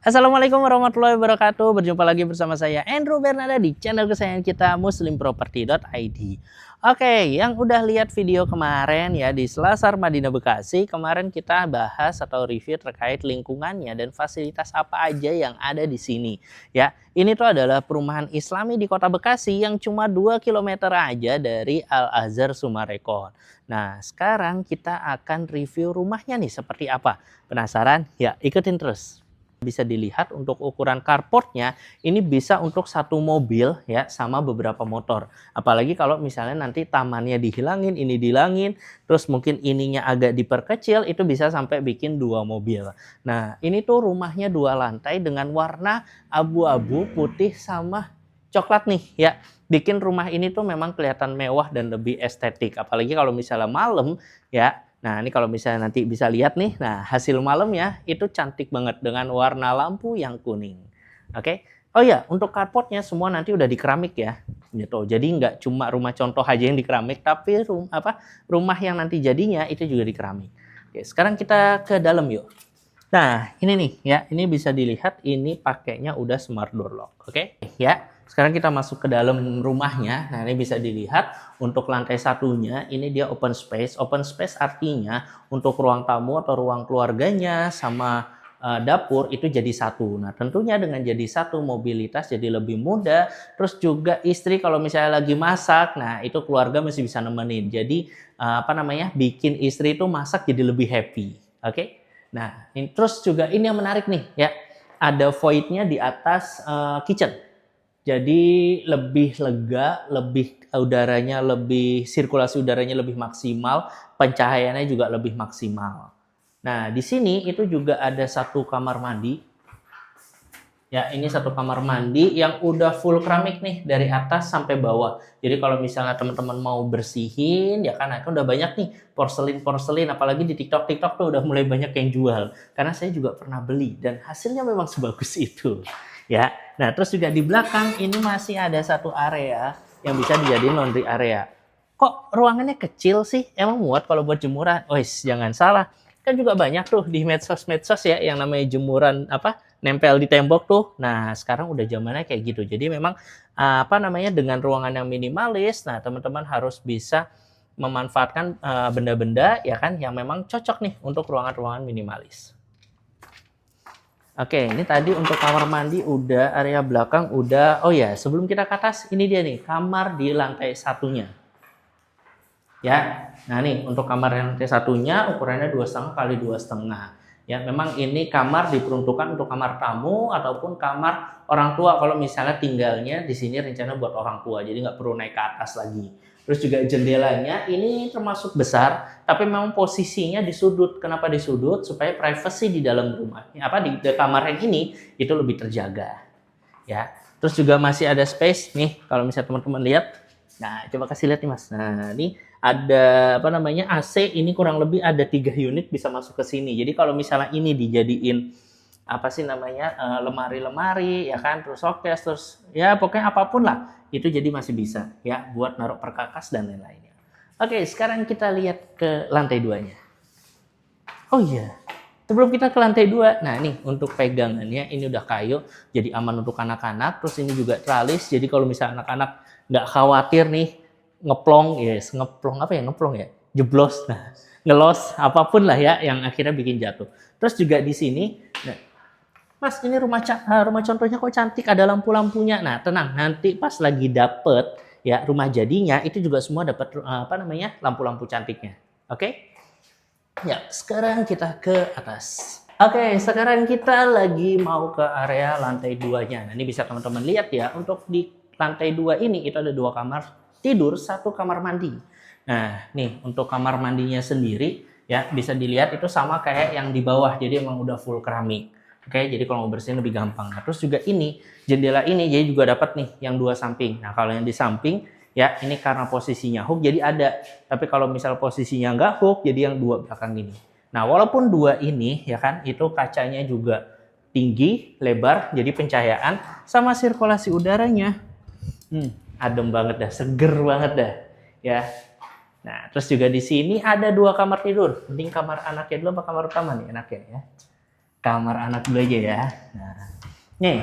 Assalamualaikum warahmatullahi wabarakatuh. Berjumpa lagi bersama saya Andrew Bernada di channel kesayangan kita muslimproperty.id. Oke, yang udah lihat video kemarin ya di Selasar Madinah Bekasi, kemarin kita bahas atau review terkait lingkungannya dan fasilitas apa aja yang ada di sini. Ya, ini tuh adalah perumahan Islami di Kota Bekasi yang cuma 2 km aja dari Al-Azhar Sumarekon. Nah, sekarang kita akan review rumahnya nih seperti apa. Penasaran? Ya, ikutin terus. Bisa dilihat untuk ukuran carportnya ini bisa untuk satu mobil ya sama beberapa motor. Apalagi kalau misalnya nanti tamannya dihilangin, ini dihilangin, terus mungkin ininya agak diperkecil, itu bisa sampai bikin 2 mobil. Nah, ini tuh rumahnya 2 lantai dengan warna abu-abu, putih sama coklat nih ya. Bikin rumah ini tuh memang kelihatan mewah dan lebih estetik. Apalagi kalau misalnya malam ya. Nah, ini kalau misalnya nanti bisa lihat nih, nah hasil malamnya itu cantik banget dengan warna lampu yang kuning. Oke. Oh ya, untuk carportnya semua nanti udah di keramik ya. Gitu. Jadi nggak cuma rumah contoh aja yang di keramik, tapi rumah yang nanti jadinya itu juga di keramik. Oke, sekarang kita ke dalam yuk. Nah, ini nih ya, ini bisa dilihat ini pakainya udah smart door lock. Oke, ya. Sekarang kita masuk ke dalam rumahnya. Nah, ini bisa dilihat untuk lantai satunya ini dia open space. Open space artinya untuk ruang tamu atau ruang keluarganya sama dapur itu jadi satu. Nah, tentunya dengan jadi satu mobilitas jadi lebih mudah. Terus juga istri kalau misalnya lagi masak, nah itu keluarga masih bisa nemenin. Jadi bikin istri itu masak jadi lebih happy. Oke. Nah, terus juga ini yang menarik nih ya. Ada void-nya di atas kitchen. Jadi lebih lega, sirkulasi udaranya lebih maksimal, pencahayaannya juga lebih maksimal. Nah, di sini itu juga ada satu kamar mandi. Ya, ini satu kamar mandi yang udah full keramik nih dari atas sampai bawah. Jadi kalau misalnya teman-teman mau bersihin, ya kan udah banyak nih porselin, apalagi di TikTok tuh udah mulai banyak yang jual. Karena saya juga pernah beli dan hasilnya memang sebagus itu. Ya. Nah, terus juga di belakang ini masih ada satu area yang bisa dijadiin laundry area. Kok ruangannya kecil sih? Emang muat kalau buat jemuran? Jangan salah. Kan juga banyak tuh di medsos ya yang namanya jemuran nempel di tembok tuh. Nah, sekarang udah zamannya kayak gitu. Jadi memang dengan ruangan yang minimalis, nah teman-teman harus bisa memanfaatkan benda-benda ya kan yang memang cocok nih untuk ruangan-ruangan minimalis. Oke, ini tadi untuk kamar mandi udah, area belakang udah. Oh ya, sebelum kita ke atas, ini dia nih kamar di lantai satunya. Ya, nah nih untuk kamar lantai satunya ukurannya 2,5 kali 2,5. Ya, memang ini kamar diperuntukkan untuk kamar tamu ataupun kamar orang tua kalau misalnya tinggalnya di sini rencana buat orang tua, jadi nggak perlu naik ke atas lagi. Terus juga jendelanya ini termasuk besar, tapi memang posisinya di sudut. Kenapa di sudut? Supaya privacy di dalam rumah, di kamar yang ini itu lebih terjaga. Ya, terus juga masih ada space nih kalau misalnya teman-teman lihat. Nah, coba kasih lihat nih Mas. Nah, ini ada AC, ini kurang lebih ada 3 unit bisa masuk ke sini. Jadi kalau misalnya ini dijadiin lemari-lemari ya kan, terus showcase, terus ya pokoknya apapun lah, itu jadi masih bisa ya buat naruh perkakas dan lain-lainnya. Oke, sekarang kita lihat ke lantai 2-nya. Oh iya, sebelum kita ke lantai 2, nah nih untuk pegangannya ini udah kayu, jadi aman untuk anak-anak. Terus ini juga tralis, jadi kalau misalnya anak-anak nggak khawatir nih jeblos, nah ngelos apapun lah ya yang akhirnya bikin jatuh. Terus juga di sini, nah, Mas ini rumah contohnya kok cantik, ada lampu-lampunya. Nah tenang, nanti pas lagi dapet ya rumah jadinya itu juga semua dapat lampu-lampu cantiknya. Oke? Ya, sekarang kita ke atas. Oke, sekarang kita lagi mau ke area lantai 2-nya. Nah, ini bisa teman-teman lihat ya, untuk di lantai 2 ini itu ada 2 kamar tidur, 1 kamar mandi. Nah, nih untuk kamar mandinya sendiri ya bisa dilihat itu sama kayak yang di bawah, jadi emang udah full keramik. Oke, jadi kalau mau bersihin lebih gampang. Nah, terus juga ini jendela ini jadi juga dapat nih yang 2 samping. Nah, kalau yang di samping ya ini karena posisinya hook jadi ada, tapi kalau misal posisinya nggak hook jadi yang 2 belakang ini. Nah, walaupun 2 ini ya kan itu kacanya juga tinggi, lebar, jadi pencahayaan sama sirkulasi udaranya adem banget dah, seger banget dah ya. Nah, terus juga di sini ada 2 kamar tidur. Mending kamar anaknya dulu apa kamar utama nih anaknya ya? kamar anak dulu aja ya. Nah, nih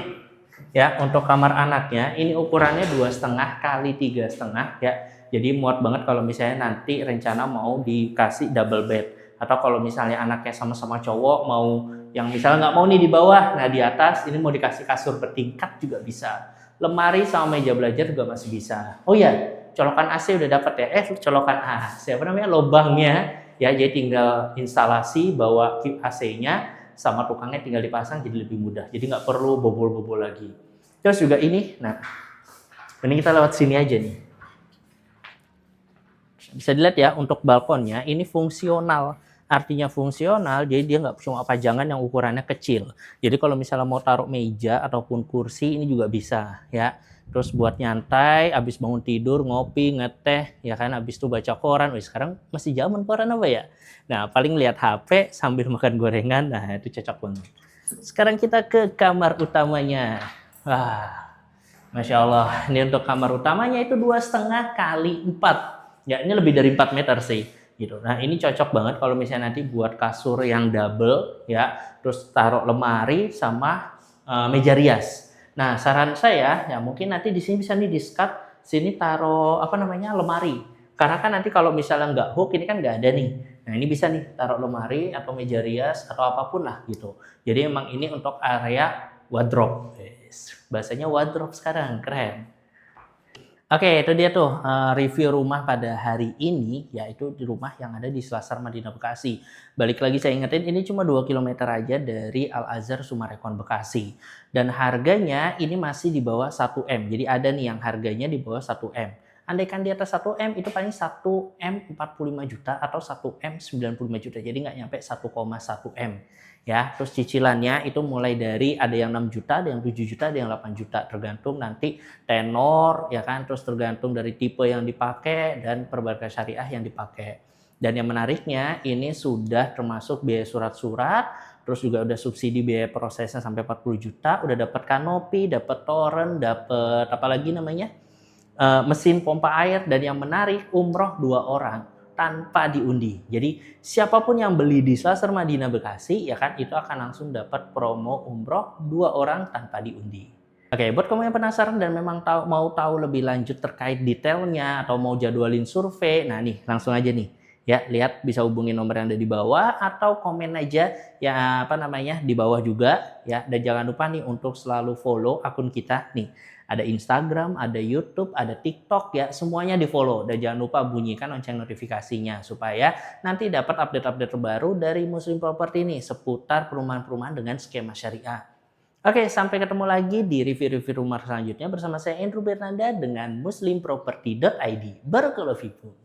ya untuk kamar anaknya ini ukurannya 2,5 kali 3,5 ya. Jadi muat banget kalau misalnya nanti rencana mau dikasih double bed, atau kalau misalnya anaknya sama-sama cowok mau yang misalnya nggak mau nih di bawah, nah di atas ini mau dikasih kasur bertingkat juga bisa. Lemari sama meja belajar juga masih bisa. Oh ya, colokan AC udah dapat ya. Colokan AC apa namanya, lubangnya ya, jadi tinggal instalasi bawa AC-nya sama tukangnya tinggal dipasang, jadi lebih mudah. Jadi nggak perlu bobol-bobol lagi. Terus juga ini, nah ini kita lewat sini aja nih. Bisa dilihat ya untuk balkonnya ini fungsional. Artinya fungsional, jadi dia nggak cuma pajangan yang ukurannya kecil. Jadi kalau misalnya mau taruh meja ataupun kursi ini juga bisa ya. Terus buat nyantai, habis bangun tidur, ngopi, ngeteh, ya kan, habis itu baca koran. Wih, sekarang masih zaman koran apa ya? Nah, paling lihat HP sambil makan gorengan, nah itu cocok banget. Sekarang kita ke kamar utamanya. Wah, Masya Allah, ini untuk kamar utamanya itu 2,5 kali 4. Ya, ini lebih dari 4 meter sih. Gitu. Nah, ini cocok banget kalau misalnya nanti buat kasur yang double, ya, terus taruh lemari sama meja rias. Nah, saran saya, ya mungkin nanti di sini bisa nih di-skat, sini taruh apa namanya, lemari. Karena kan nanti kalau misalnya nggak hook, ini kan nggak ada nih. Nah, ini bisa nih taruh lemari atau meja rias atau apapun lah gitu. Jadi emang ini untuk area wardrobe. Bahasanya wardrobe sekarang, keren. Oke, itu dia tuh review rumah pada hari ini, yaitu di rumah yang ada di Selasar Madinah Bekasi. Balik lagi saya ingetin, ini cuma 2 kilometer aja dari Al-Azhar Sumarekon Bekasi. Dan harganya ini masih di bawah 1M. Jadi ada nih yang harganya di bawah 1M. Andaikan di atas 1M itu paling 1M 45 juta atau 1M 95 juta. Jadi nggak nyampe 1,1M. Ya, terus cicilannya itu mulai dari ada yang 6 juta, ada yang 7 juta, ada yang 8 juta, tergantung nanti tenor ya kan, terus tergantung dari tipe yang dipakai dan perbankan syariah yang dipakai. Dan yang menariknya ini sudah termasuk biaya surat-surat, terus juga udah subsidi biaya prosesnya sampai 40 juta, udah dapat kanopi, dapat toren, dapat apa lagi namanya, mesin pompa air, dan yang menarik umroh 2 orang tanpa diundi. Jadi siapapun yang beli di Selasar Madinah Bekasi ya kan, itu akan langsung dapat promo umroh 2 orang tanpa diundi. Oke, buat kamu yang penasaran dan memang mau tahu lebih lanjut terkait detailnya atau mau jadwalin survei, nah nih langsung aja nih ya, lihat bisa hubungi nomor yang ada di bawah atau komen aja ya apa namanya di bawah juga ya. Dan jangan lupa nih untuk selalu follow akun kita nih. Ada Instagram, ada YouTube, ada TikTok ya, semuanya di-follow. Dan jangan lupa bunyikan lonceng notifikasinya supaya nanti dapat update-update terbaru dari Muslim Property ini seputar perumahan-perumahan dengan skema syariah. Oke, sampai ketemu lagi di review-review rumah selanjutnya bersama saya Andrew Bernanda dengan muslimproperty.id. Barakallahu fikum.